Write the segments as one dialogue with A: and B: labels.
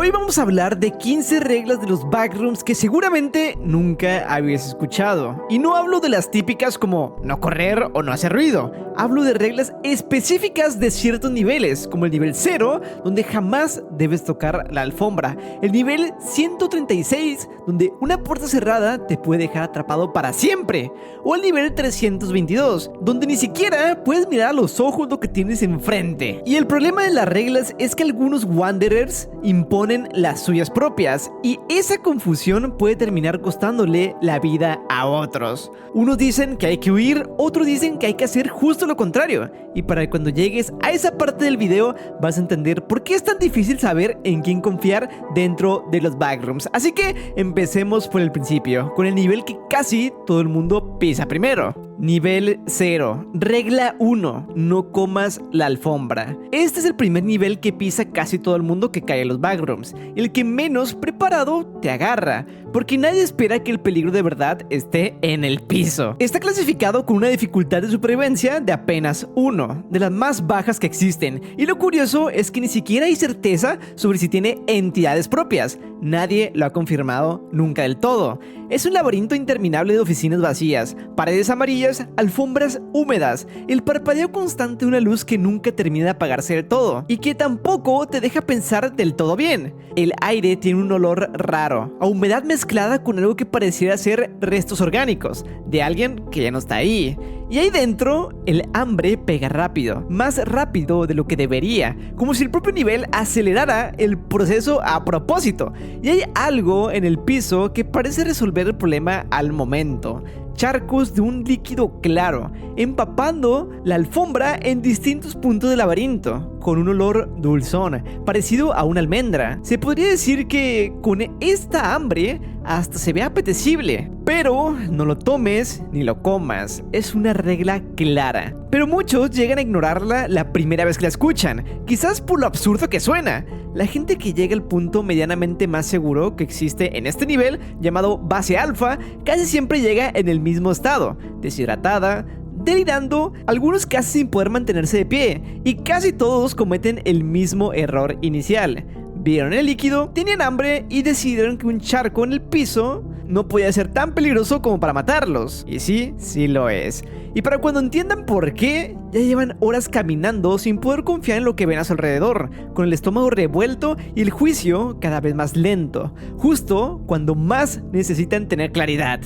A: Hoy vamos a hablar de 15 reglas de los backrooms que seguramente nunca habías escuchado. Y no hablo de las típicas como no correr o no hacer ruido. Hablo de reglas específicas de ciertos niveles, como el nivel 0, donde jamás debes tocar la alfombra. El nivel 136, donde una puerta cerrada te puede dejar atrapado para siempre. O el nivel 322, donde ni siquiera puedes mirar a los ojos lo que tienes enfrente. Y el problema de las reglas es que algunos wanderers imponen las suyas propias, y esa confusión puede terminar costándole la vida a otros. Unos dicen que hay que huir, otros dicen que hay que hacer justo lo contrario. Y para que cuando llegues a esa parte del video vas a entender por qué es tan difícil saber en quién confiar dentro de los backrooms. Así que empecemos por el principio, con el nivel que casi todo el mundo pisa primero. Nivel 0. Regla 1. No comas la alfombra. Este es el primer nivel que pisa casi todo el mundo que cae en los backrooms. El que menos preparado te agarra, porque nadie espera que el peligro de verdad esté en el piso. Está clasificado con una dificultad de supervivencia de apenas 1, de las más bajas que existen. Y lo curioso es que ni siquiera hay certeza sobre si tiene entidades propias. Nadie lo ha confirmado nunca del todo. Es un laberinto interminable de oficinas vacías, paredes amarillas, alfombras húmedas, el parpadeo constante de una luz que nunca termina de apagarse del todo, y que tampoco te deja pensar del todo bien. El aire tiene un olor raro, a humedad mezclada con algo que pareciera ser restos orgánicos, de alguien que ya no está ahí. Y ahí dentro, el hambre pega rápido, más rápido de lo que debería, como si el propio nivel acelerara el proceso a propósito. Y hay algo en el piso que parece resolver el problema al momento. Charcos de un líquido claro, empapando la alfombra en distintos puntos del laberinto, con un olor dulzón, parecido a una almendra. Se podría decir que con esta hambre hasta se ve apetecible, pero no lo tomes ni lo comas, es una regla clara. Pero muchos llegan a ignorarla la primera vez que la escuchan, quizás por lo absurdo que suena. La gente que llega al punto medianamente más seguro que existe en este nivel, llamado base alfa, casi siempre llega en el mismo estado, deshidratada, delirando, algunos casi sin poder mantenerse de pie, y casi todos cometen el mismo error inicial. Vieron el líquido, tenían hambre y decidieron que un charco en el piso no podía ser tan peligroso como para matarlos. Y sí, sí lo es. Y para cuando entiendan por qué, ya llevan horas caminando sin poder confiar en lo que ven a su alrededor, con el estómago revuelto y el juicio cada vez más lento, justo cuando más necesitan tener claridad.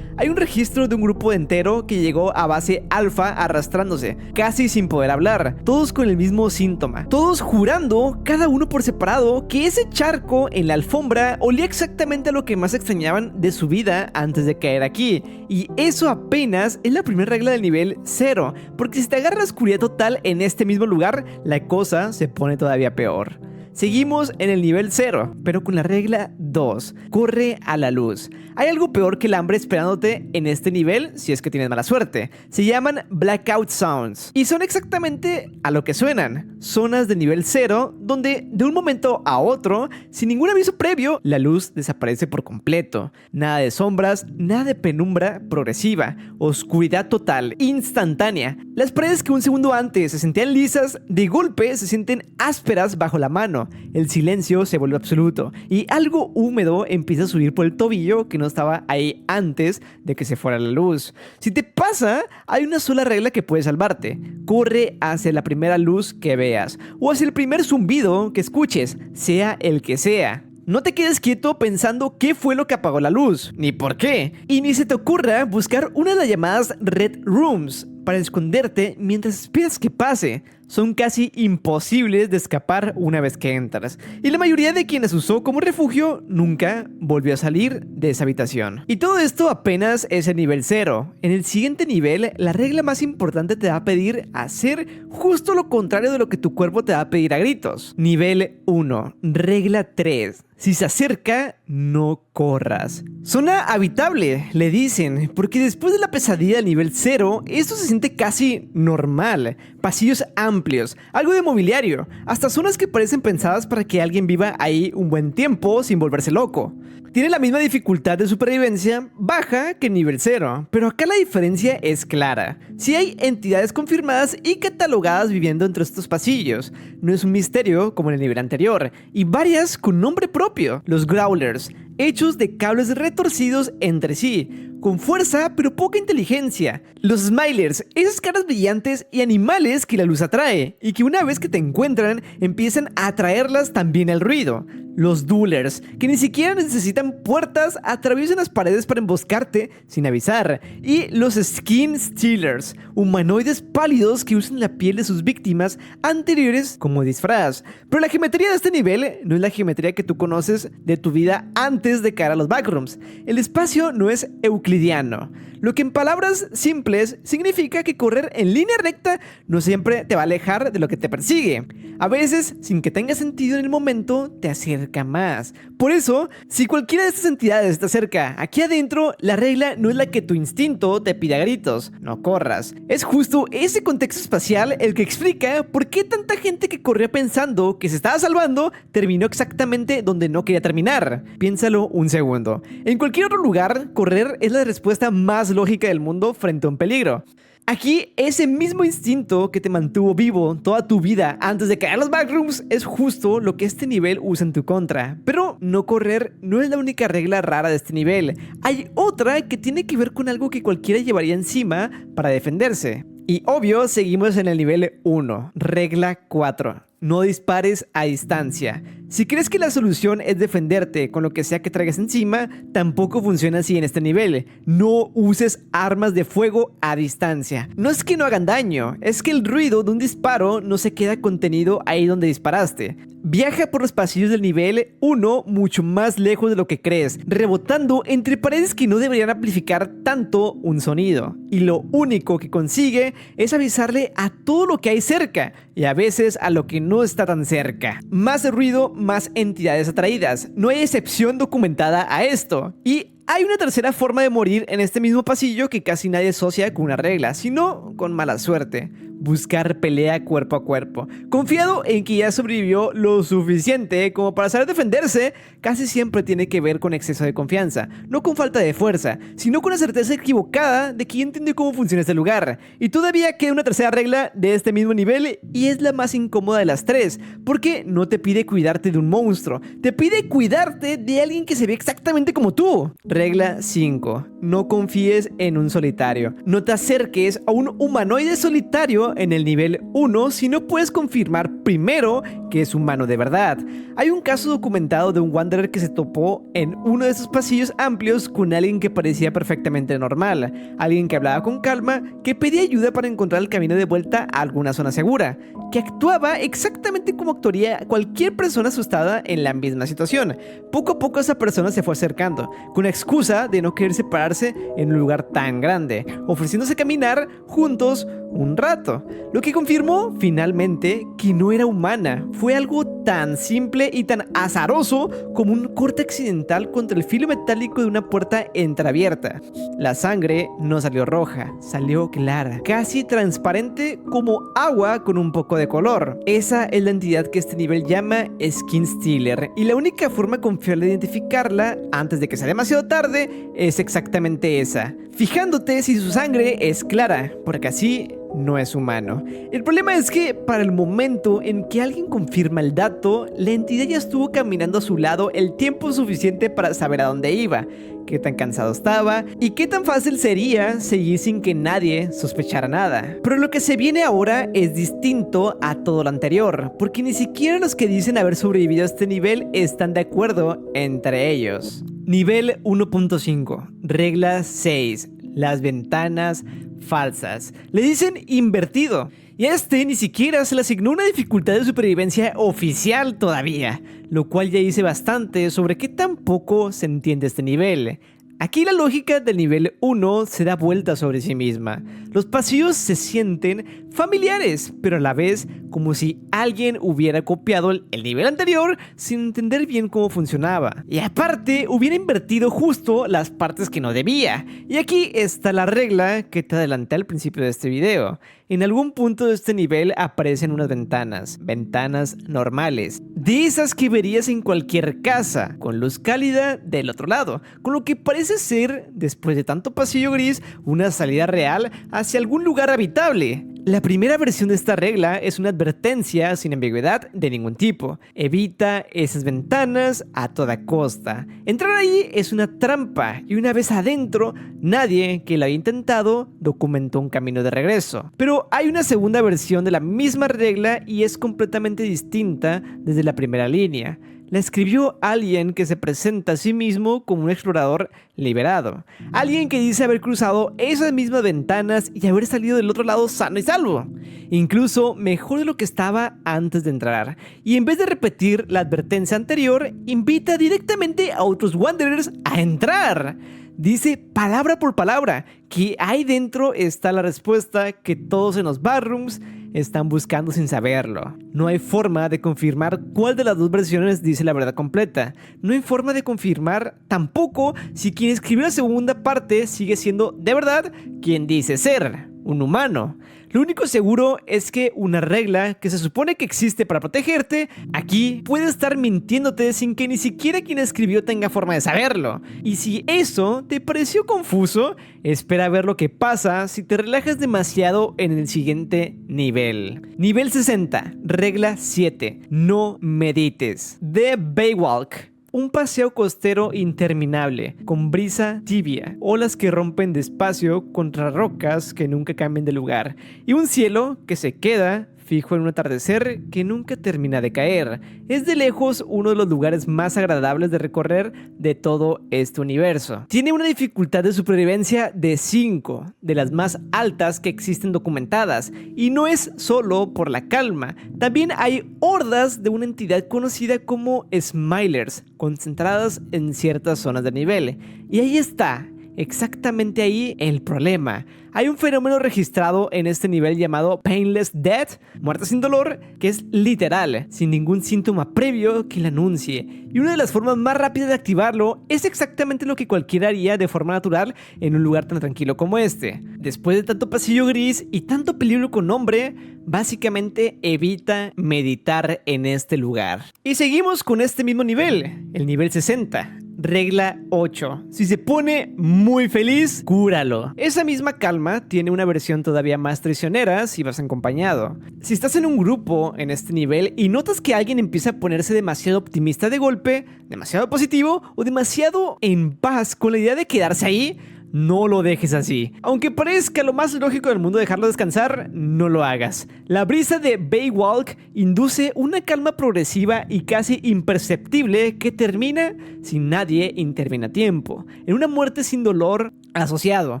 A: Hay un registro de un grupo entero que llegó a base alfa arrastrándose, casi sin poder hablar, todos con el mismo síntoma, todos jurando, cada uno por separado, que ese charco en la alfombra olía exactamente a lo que más extrañaban de su vida antes de caer aquí. Y eso apenas es la primera regla del nivel 0, porque si te agarra la oscuridad total en este mismo lugar, la cosa se pone todavía peor. Seguimos en el nivel 0, pero con la regla 2, corre a la luz. Hay algo peor que el hambre esperándote en este nivel si es que tienes mala suerte. Se llaman Blackout Zones y son exactamente a lo que suenan. Zonas de nivel 0 donde de un momento a otro, sin ningún aviso previo, la luz desaparece por completo. Nada de sombras, nada de penumbra progresiva, oscuridad total, instantánea. Las paredes que un segundo antes se sentían lisas, de golpe se sienten ásperas bajo la mano. El silencio se vuelve absoluto y algo húmedo empieza a subir por el tobillo que no estaba ahí antes de que se fuera la luz. Si te pasa, hay una sola regla que puede salvarte: corre hacia la primera luz que veas o hacia el primer zumbido que escuches, sea el que sea. No te quedes quieto pensando qué fue lo que apagó la luz, ni por qué, y ni se te ocurra buscar una de las llamadas Red Rooms para esconderte mientras esperas que pase. Son casi imposibles de escapar una vez que entras, y la mayoría de quienes usó como refugio nunca volvió a salir de esa habitación. Y todo esto apenas es el nivel 0. En el siguiente nivel, la regla más importante te va a pedir hacer justo lo contrario de lo que tu cuerpo te va a pedir a gritos. Nivel 1, regla 3. Si se acerca, no corras. Zona habitable, le dicen, porque después de la pesadilla del nivel 0, esto se siente casi normal. pasillos amplios, algo de mobiliario, hasta zonas que parecen pensadas para que alguien viva ahí un buen tiempo sin volverse loco. Tiene la misma dificultad de supervivencia baja que nivel 0, pero acá la diferencia es clara. Si hay entidades confirmadas y catalogadas viviendo entre estos pasillos, no es un misterio como en el nivel anterior, y varias con nombre propio, los Growlers, hechos de cables retorcidos entre sí, con fuerza pero poca inteligencia. Los Smilers, esas caras brillantes y animales que la luz atrae, y que una vez que te encuentran, empiezan a atraerlas también el ruido. Los Duelers, que ni siquiera necesitan puertas, atraviesan las paredes para emboscarte sin avisar. Y los Skin Stealers, humanoides pálidos que usan la piel de sus víctimas anteriores como disfraz. Pero la geometría de este nivel no es la geometría que tú conoces de tu vida antes de caer a los backrooms. El espacio no es euclidiano, lo que en palabras simples significa que correr en línea recta no siempre te va a alejar de lo que te persigue. A veces, sin que tenga sentido en el momento, te acerca más. Por eso, si cualquiera de estas entidades te acerca aquí adentro, la regla no es la que tu instinto te pide a gritos: no corras. Es justo ese contexto espacial el que explica por qué tanta gente que corría pensando que se estaba salvando terminó exactamente donde no quería terminar. Piénsalo un segundo. En cualquier otro lugar, correr es la respuesta más lógica del mundo frente a un peligro. Aquí, ese mismo instinto que te mantuvo vivo toda tu vida antes de caer a los backrooms es justo lo que este nivel usa en tu contra. Pero no correr no es la única regla rara de este nivel. Hay otra que tiene que ver con algo que cualquiera llevaría encima para defenderse. Y obvio, seguimos en el nivel 1, regla 4. No dispares a distancia. Si crees que la solución es defenderte con lo que sea que traigas encima, tampoco funciona así en este nivel. No uses armas de fuego a distancia. No es que no hagan daño, es que el ruido de un disparo no se queda contenido ahí donde disparaste. Viaja por los pasillos del nivel 1 mucho más lejos de lo que crees, rebotando entre paredes que no deberían amplificar tanto un sonido. Y lo único que consigue es avisarle a todo lo que hay cerca, y a veces a lo que no está tan cerca. Más ruido, más entidades atraídas. No hay excepción documentada a esto. Y hay una tercera forma de morir en este mismo pasillo que casi nadie asocia con una regla, sino con mala suerte: buscar pelea cuerpo a cuerpo. Confiado en que ya sobrevivió lo suficiente como para saber defenderse, casi siempre tiene que ver con exceso de confianza, no con falta de fuerza, sino con la certeza equivocada de que ya entiende cómo funciona este lugar. Y todavía queda una tercera regla de este mismo nivel, y es la más incómoda de las tres, porque no te pide cuidarte de un monstruo, te pide cuidarte de alguien que se ve exactamente como tú. Regla 5. No confíes en un solitario. No te acerques a un humanoide solitario en el nivel 1 si no puedes confirmar primero que es humano de verdad. Hay un caso documentado de un Wanderer que se topó en uno de esos pasillos amplios con alguien que parecía perfectamente normal, alguien que hablaba con calma, que pedía ayuda para encontrar el camino de vuelta a alguna zona segura, que actuaba exactamente como actuaría cualquier persona asustada en la misma situación. Poco a poco esa persona se fue acercando, con la excusa de no querer separarse en un lugar tan grande, ofreciéndose caminar juntos un rato, lo que confirmó finalmente que no era humana. Fue algo tan simple y tan azaroso como un corte accidental contra el filo metálico de una puerta entreabierta. La sangre no salió roja, salió clara, casi transparente como agua con un poco de color. Esa es la entidad que este nivel llama Skin Stealer, y la única forma confiable de identificarla antes de que sea demasiado tarde es exactamente esa: fijándote si su sangre es clara, porque así no es humano. El problema es que para el momento en que alguien confirma el dato, la entidad ya estuvo caminando a su lado el tiempo suficiente para saber a dónde iba, qué tan cansado estaba y qué tan fácil sería seguir sin que nadie sospechara nada. Pero lo que se viene ahora es distinto a todo lo anterior, porque ni siquiera los que dicen haber sobrevivido a este nivel están de acuerdo entre ellos. Nivel 1.5, regla 6. Las ventanas falsas. Le dicen invertido, y a este ni siquiera se le asignó una dificultad de supervivencia oficial todavía, lo cual ya dice bastante sobre qué tan poco se entiende este nivel. Aquí la lógica del nivel 1 se da vuelta sobre sí misma. Los pasillos se sienten familiares, pero a la vez como si alguien hubiera copiado el nivel anterior sin entender bien cómo funcionaba. Y aparte, hubiera invertido justo las partes que no debía. Y aquí está la regla que te adelanté al principio de este video. En algún punto de este nivel aparecen unas ventanas normales, de esas que verías en cualquier casa, con luz cálida del otro lado, con lo que parece ser, después de tanto pasillo gris, una salida real hacia algún lugar habitable. La primera versión de esta regla es una advertencia sin ambigüedad de ningún tipo. Evita esas ventanas a toda costa. Entrar ahí es una trampa y una vez adentro, nadie que lo haya intentado documentó un camino de regreso. Pero hay una segunda versión de la misma regla y es completamente distinta desde la primera línea. La escribió alguien que se presenta a sí mismo como un explorador liberado. Alguien que dice haber cruzado esas mismas ventanas y haber salido del otro lado sano y salvo. Incluso mejor de lo que estaba antes de entrar. Y en vez de repetir la advertencia anterior, invita directamente a otros Wanderers a entrar. Dice palabra por palabra que ahí dentro está la respuesta que todos en los backrooms están buscando sin saberlo. No hay forma de confirmar cuál de las dos versiones dice la verdad completa. No hay forma de confirmar tampoco si quien escribió la segunda parte sigue siendo de verdad quien dice ser, un humano. Lo único seguro es que una regla que se supone que existe para protegerte, aquí puede estar mintiéndote sin que ni siquiera quien escribió tenga forma de saberlo. Y si eso te pareció confuso, espera ver lo que pasa si te relajas demasiado en el siguiente nivel. Nivel 60, regla 7, no medites. The Baywalk. Un paseo costero interminable, con brisa tibia, olas que rompen despacio contra rocas que nunca cambian de lugar, y un cielo que se queda fijo en un atardecer que nunca termina de caer. Es de lejos uno de los lugares más agradables de recorrer de todo este universo. Tiene una dificultad de supervivencia de 5, de las más altas que existen documentadas, y no es solo por la calma. También hay hordas de una entidad conocida como Smilers, concentradas en ciertas zonas del nivel. Y ahí está, exactamente ahí el problema. Hay un fenómeno registrado en este nivel llamado Painless Death, muerte sin dolor, que es literal, sin ningún síntoma previo que la anuncie. Y una de las formas más rápidas de activarlo es exactamente lo que cualquiera haría de forma natural en un lugar tan tranquilo como este. Después de tanto pasillo gris y tanto peligro con nombre, básicamente evita meditar en este lugar. Y seguimos con este mismo nivel, el nivel 60. Regla 8. Si se pone muy feliz, cúralo. Esa misma calma tiene una versión todavía más traicionera si vas acompañado. Si estás en un grupo en este nivel y notas que alguien empieza a ponerse demasiado optimista de golpe, demasiado positivo o demasiado en paz con la idea de quedarse ahí, no lo dejes así. Aunque parezca lo más lógico del mundo dejarlo descansar, no lo hagas. La brisa de Baywalk induce una calma progresiva y casi imperceptible que termina sin nadie interviene a tiempo. En una muerte sin dolor asociado,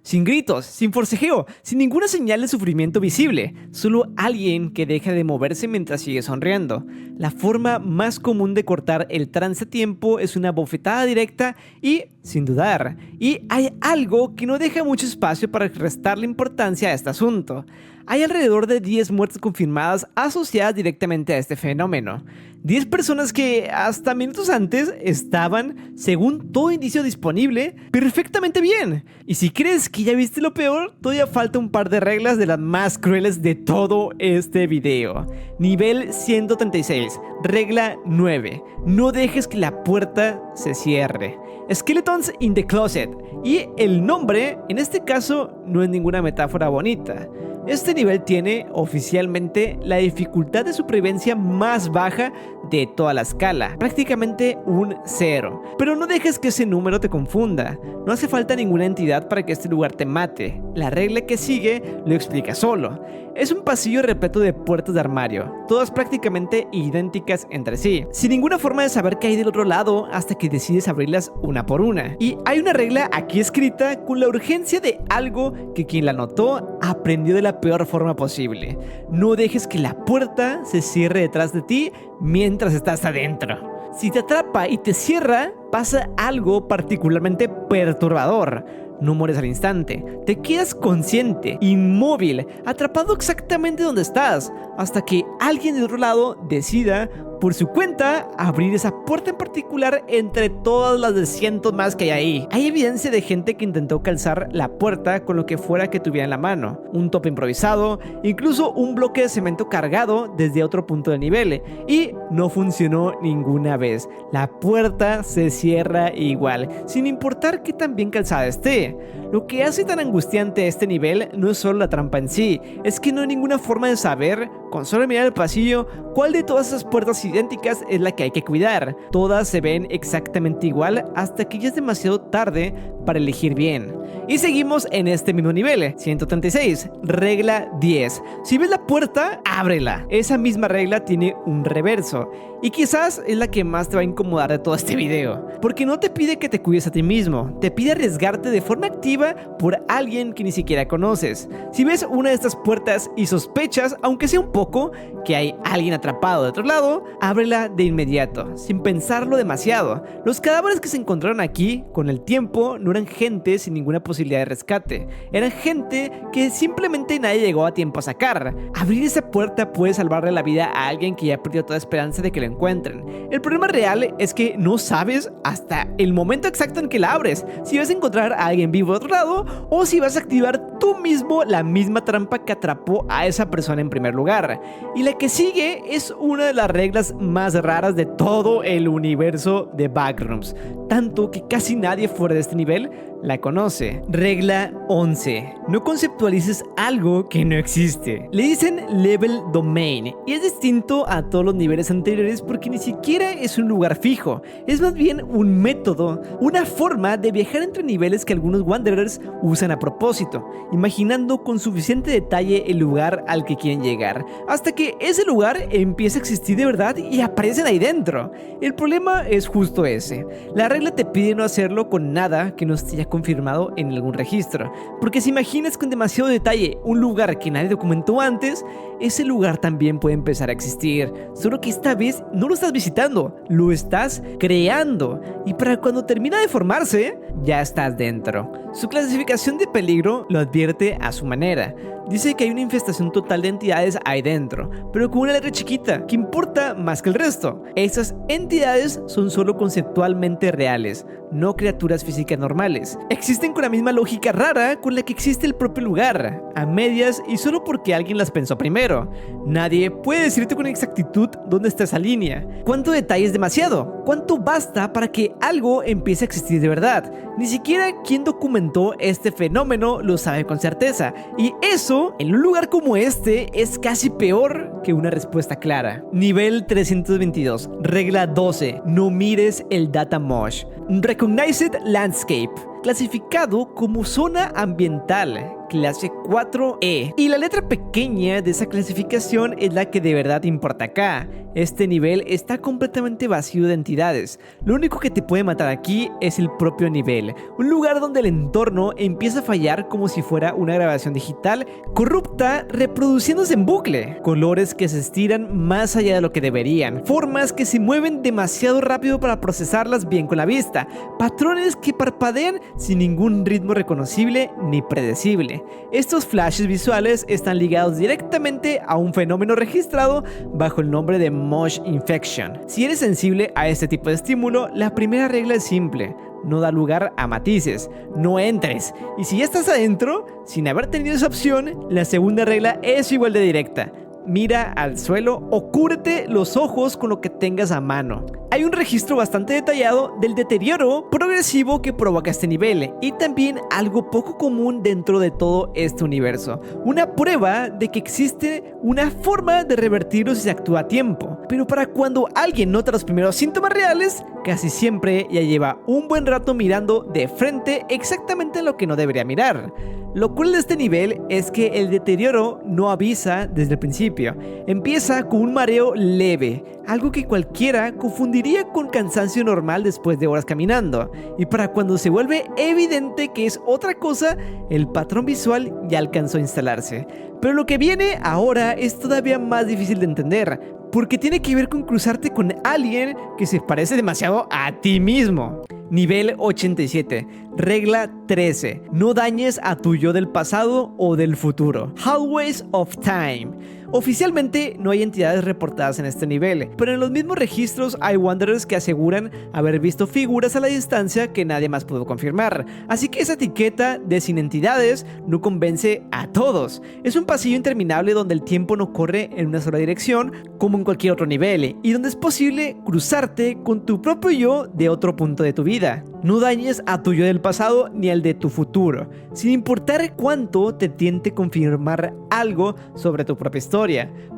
A: sin gritos, sin forcejeo, sin ninguna señal de sufrimiento visible. Solo alguien que deja de moverse mientras sigue sonriendo. La forma más común de cortar el trance a tiempo es una bofetada directa y sin dudar. Y hay algo que no deja mucho espacio para restarle importancia a este asunto. Hay alrededor de 10 muertes confirmadas asociadas directamente a este fenómeno. 10 personas que hasta minutos antes estaban, según todo indicio disponible, perfectamente bien. Y si crees que ya viste lo peor, todavía falta un par de reglas de las más crueles de todo este video. Nivel 136, regla 9. No dejes que la puerta se cierre. Skeletons in the Closet. Y el nombre, en este caso, no es ninguna metáfora bonita. Este nivel tiene oficialmente la dificultad de supervivencia más baja de toda la escala, prácticamente un 0. Pero no dejes que ese número te confunda. No hace falta ninguna entidad para que este lugar te mate. La regla que sigue lo explica solo. Es un pasillo repleto de puertas de armario, todas prácticamente idénticas entre sí, sin ninguna forma de saber qué hay del otro lado hasta que decides abrirlas una por una. Y hay una regla aquí escrita con la urgencia de algo que quien la notó aprendió de la peor forma posible. No dejes que la puerta se cierre detrás de ti mientras estás adentro. Si te atrapa y te cierra, pasa algo particularmente perturbador. No mueres al instante, te quedas consciente, inmóvil, atrapado exactamente donde estás, hasta que alguien del otro lado decida por su cuenta abrir esa puerta en particular entre todas las de cientos más que hay ahí. Hay evidencia de gente que intentó calzar la puerta con lo que fuera que tuviera en la mano, un tope improvisado, incluso un bloque de cemento cargado desde otro punto del nivel, y no funcionó ninguna vez. La puerta se cierra igual, sin importar qué tan bien calzada esté. Lo que hace tan angustiante este nivel no es solo la trampa en sí, es que no hay ninguna forma de saber, con solo mirar el pasillo, cuál de todas esas puertas idénticas es la que hay que cuidar. Todas se ven exactamente igual hasta que ya es demasiado tarde para elegir bien. Y seguimos en este mismo nivel, 136, regla 10. Si ves la puerta, ábrela. Esa misma regla tiene un reverso, y quizás es la que más te va a incomodar de todo este video, porque no te pide que te cuides a ti mismo, te pide arriesgarte de forma activa por alguien que ni siquiera conoces. Si ves una de estas puertas y sospechas, aunque sea un poco, que hay alguien atrapado de otro lado, ábrela de inmediato, sin pensarlo demasiado. Los cadáveres que se encontraron aquí, con el tiempo, no eran gente sin ninguna posibilidad de rescate, eran gente que simplemente nadie llegó a tiempo a sacar. Abrir esa puerta puede salvarle la vida a alguien que ya perdió toda esperanza de que lo encuentren. El problema real es que no sabes hasta el momento exacto en que la abres si vas a encontrar a alguien vivo de otro lado o si vas a activar tú mismo la misma trampa que atrapó a esa persona en primer lugar. Y la que sigue es una de las reglas más raras de todo el universo de Backrooms, tanto que casi nadie fuera de este nivel la conoce. Regla 11. No conceptualices algo que no existe. Le dicen level domain y es distinto a todos los niveles anteriores porque ni siquiera es un lugar fijo, es más bien un método, una forma de viajar entre niveles que algunos Wanderers usan a propósito, imaginando con suficiente detalle el lugar al que quieren llegar, hasta que ese lugar empieza a existir de verdad y aparecen ahí dentro. El problema es justo ese. La regla te pide no hacerlo con nada que no esté ya confirmado en algún registro, porque si imaginas con demasiado detalle un lugar que nadie documentó antes, ese lugar también puede empezar a existir, solo que esta vez no lo estás visitando, lo estás creando, y para cuando termina de formarse, ya estás dentro. Su clasificación de peligro lo advierte a su manera. Dice que hay una infestación total de entidades ahí dentro, pero con una letra chiquita, que importa más que el resto. Esas entidades son solo conceptualmente reales, no criaturas físicas normales. Existen con la misma lógica rara con la que existe el propio lugar, a medias y solo porque alguien las pensó primero. Nadie puede decirte con exactitud dónde está esa línea. ¿Cuánto detalle es demasiado? ¿Cuánto basta para que algo empiece a existir de verdad? Ni siquiera quien documentó este fenómeno lo sabe con certeza, y eso, en un lugar como este, es casi peor que una respuesta clara. Nivel 322, regla 12, no mires el data mosh. Recognized Landscape, clasificado como zona ambiental, clase 4E. Y la letra pequeña de esa clasificación es la que de verdad importa acá. Este nivel está completamente vacío de entidades. Lo único que te puede matar aquí es el propio nivel. Un lugar donde el entorno empieza a fallar como si fuera una grabación digital corrupta reproduciéndose en bucle. Colores que se estiran más allá de lo que deberían. Formas que se mueven demasiado rápido para procesarlas bien con la vista. Patrones que parpadean sin ningún ritmo reconocible ni predecible. Estos flashes visuales están ligados directamente a un fenómeno registrado bajo el nombre de Mosh Infection. Si eres sensible a este tipo de estímulo, la primera regla es simple: no da lugar a matices, no entres. Y si ya estás adentro, sin haber tenido esa opción, la segunda regla es igual de directa: mira al suelo o cúbrete los ojos con lo que tengas a mano. Hay un registro bastante detallado del deterioro progresivo que provoca este nivel, y también algo poco común dentro de todo este universo: una prueba de que existe una forma de revertirlo si se actúa a tiempo. Pero para cuando alguien nota los primeros síntomas reales, casi siempre ya lleva un buen rato mirando de frente exactamente lo que no debería mirar. Lo cool de este nivel es que el deterioro no avisa desde el principio. Empieza con un mareo leve, algo que cualquiera confundiría con cansancio normal después de horas caminando. Y para cuando se vuelve evidente que es otra cosa, el patrón visual ya alcanzó a instalarse. Pero lo que viene ahora es todavía más difícil de entender. porque tiene que ver con cruzarte con alguien que se parece demasiado a ti mismo. Nivel 87. Regla 13. No dañes a tu yo del pasado o del futuro. Hallways of Time. Oficialmente no hay entidades reportadas en este nivel, pero en los mismos registros hay Wanderers que aseguran haber visto figuras a la distancia que nadie más pudo confirmar. Así que esa etiqueta de sin entidades no convence a todos. Es un pasillo interminable donde el tiempo no corre en una sola dirección como en cualquier otro nivel, y donde es posible cruzarte con tu propio yo de otro punto de tu vida. No dañes a tu yo del pasado ni al de tu futuro, sin importar cuánto te tiente confirmar algo sobre tu propia historia.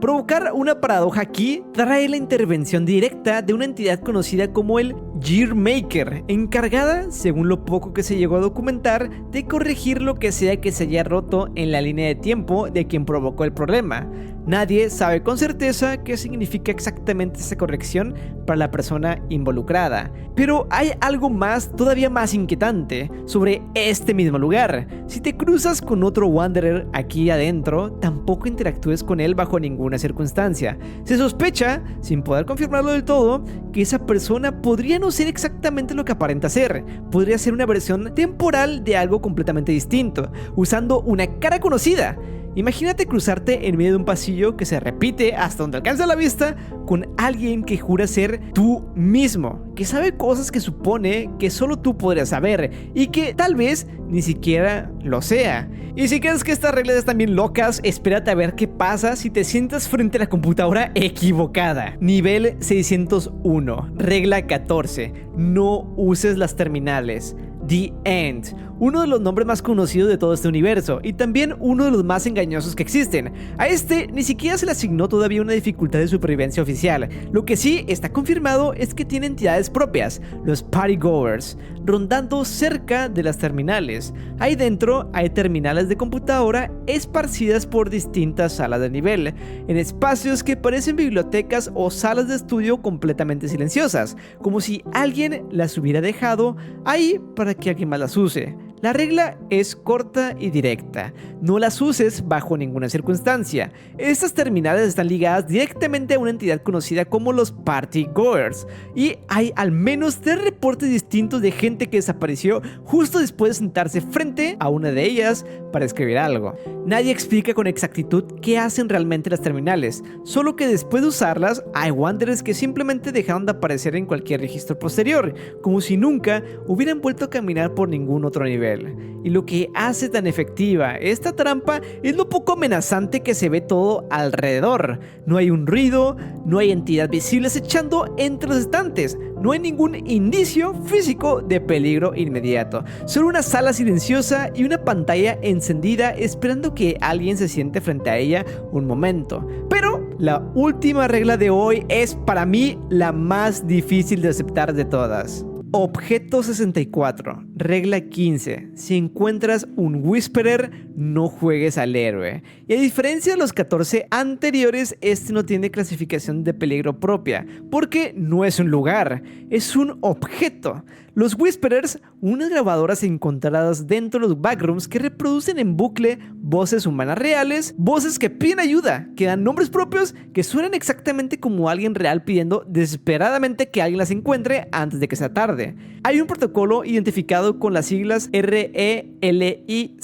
A: Provocar una paradoja aquí trae la intervención directa de una entidad conocida como el Yearmaker, encargada, según lo poco que se llegó a documentar, de corregir lo que sea que se haya roto en la línea de tiempo de quien provocó el problema. Nadie sabe con certeza qué significa exactamente esa corrección para la persona involucrada, pero hay algo más, todavía más inquietante, sobre este mismo lugar. Si te cruzas con otro Wanderer aquí adentro, tampoco interactúes con él bajo ninguna circunstancia. Se sospecha, sin poder confirmarlo del todo, que esa persona podría no ser exactamente lo que aparenta ser. Podría ser una versión temporal de algo completamente distinto, usando una cara conocida. Imagínate cruzarte en medio de un pasillo que se repite hasta donde alcanza la vista con alguien que jura ser tú mismo, que sabe cosas que supone que solo tú podrías saber y que tal vez ni siquiera lo sea. Y si crees que estas reglas están bien locas, espérate a ver qué pasa si te sientas frente a la computadora equivocada. Nivel 601. Regla 14. No uses las terminales. The End, uno de los nombres más conocidos de todo este universo y también uno de los más engañosos que existen. A este ni siquiera se le asignó todavía una dificultad de supervivencia oficial. Lo que sí está confirmado es que tiene entidades propias, los Partygoers, rondando cerca de las terminales. Ahí dentro hay terminales de computadora esparcidas por distintas salas de nivel, en espacios que parecen bibliotecas o salas de estudio completamente silenciosas, como si alguien las hubiera dejado ahí para que alguien más las use. La regla es corta y directa. No las uses bajo ninguna circunstancia. Estas terminales están ligadas directamente a una entidad conocida como los Partygoers, y hay al menos 3 reportes distintos de gente que desapareció justo después de sentarse frente a una de ellas para escribir algo. Nadie explica con exactitud qué hacen realmente las terminales, solo que después de usarlas hay Wanderers que simplemente dejaron de aparecer en cualquier registro posterior, como si nunca hubieran vuelto a caminar por ningún otro nivel. Y lo que hace tan efectiva esta trampa es lo poco amenazante que se ve todo alrededor. No hay un ruido, no hay entidad visible acechando entre los estantes, no hay ningún indicio físico de peligro inmediato. Solo una sala silenciosa y una pantalla encendida esperando que alguien se siente frente a ella un momento. Pero la última regla de hoy es para mí la más difícil de aceptar de todas. Objeto 64. Regla 15. Si encuentras un Whisperer, no juegues al héroe. Y a diferencia de los 14 anteriores, este no tiene clasificación de peligro propia, porque no es un lugar, es un objeto. Los Whisperers, unas grabadoras encontradas dentro de los backrooms que reproducen en bucle voces humanas reales, voces que piden ayuda, que dan nombres propios, que suenan exactamente como alguien real pidiendo desesperadamente que alguien las encuentre antes de que sea tarde. Hay un protocolo identificado con las siglas RELIC,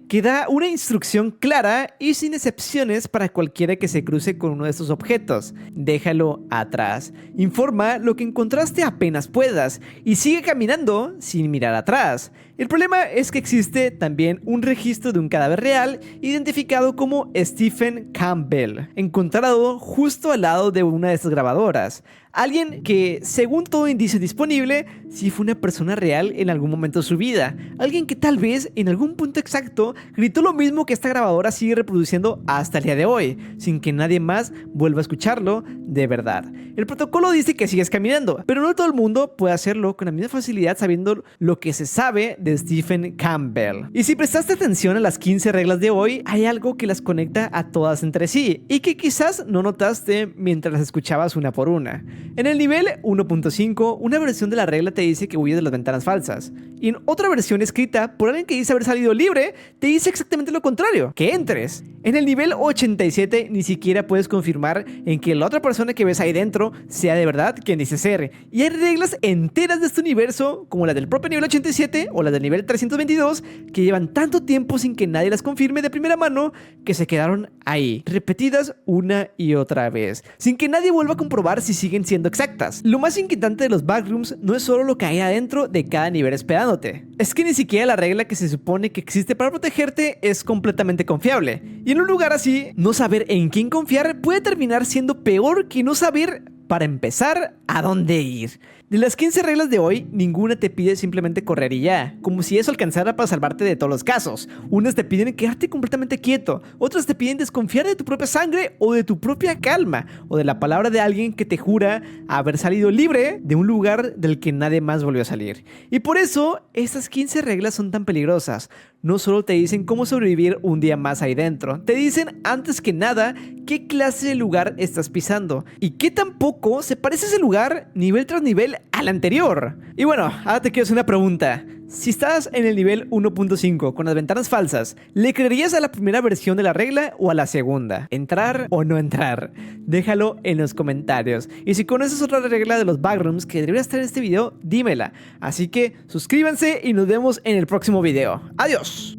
A: que da una instrucción clara y sin excepciones para cualquiera que se cruce con uno de estos objetos. Déjalo atrás. Informa lo que encontraste apenas puedas y sigue caminando sin mirar atrás. El problema es que existe también un registro de un cadáver real identificado como Stephen Campbell, encontrado justo al lado de una de estas grabadoras. Alguien que, según todo indicio disponible, sí fue una persona real en algún momento de su vida. Alguien que tal vez, en algún punto exacto, gritó lo mismo que esta grabadora sigue reproduciendo hasta el día de hoy, sin que nadie más vuelva a escucharlo de verdad. El protocolo dice que sigues caminando, pero no todo el mundo puede hacerlo con la misma facilidad sabiendo lo que se sabe de Stephen Campbell. Y si prestaste atención a las 15 reglas de hoy, hay algo que las conecta a todas entre sí, y que quizás no notaste mientras las escuchabas una por una. En el nivel 1.5, una versión de la regla te dice que huyes de las ventanas falsas. Y en otra versión escrita por alguien que dice haber salido libre, te te dice exactamente lo contrario, que entres. En el nivel 87 ni siquiera puedes confirmar en que la otra persona que ves ahí dentro sea de verdad quien dice ser. Y hay reglas enteras de este universo, como la del propio nivel 87 o la del nivel 322, que llevan tanto tiempo sin que nadie las confirme de primera mano, que se quedaron ahí, repetidas una y otra vez, sin que nadie vuelva a comprobar si siguen siendo exactas. Lo más inquietante de los backrooms no es solo lo que hay adentro de cada nivel esperándote, es que ni siquiera la regla que se supone que existe para protegerte es completamente confiable. Y en un lugar así, no saber en quién confiar puede terminar siendo peor que no saber, para empezar, a dónde ir. De las 15 reglas de hoy, ninguna te pide simplemente correr y ya, como si eso alcanzara para salvarte de todos los casos. Unas te piden quedarte completamente quieto, otras te piden desconfiar de tu propia sangre o de tu propia calma, o de la palabra de alguien que te jura haber salido libre de un lugar del que nadie más volvió a salir. Y por eso, estas 15 reglas son tan peligrosas. No solo te dicen cómo sobrevivir un día más ahí dentro, te dicen antes que nada qué clase de lugar estás pisando y qué tampoco se parece ese lugar nivel tras nivel al anterior. Y bueno, ahora te quiero hacer una pregunta. Si estás en el nivel 1.5 con las ventanas falsas, ¿le creerías a la primera versión de la regla o a la segunda? ¿Entrar o no entrar? Déjalo en los comentarios. Y si conoces otra regla de los backrooms que debería estar en este video, dímela. Así que suscríbanse y nos vemos en el próximo video. ¡Adiós!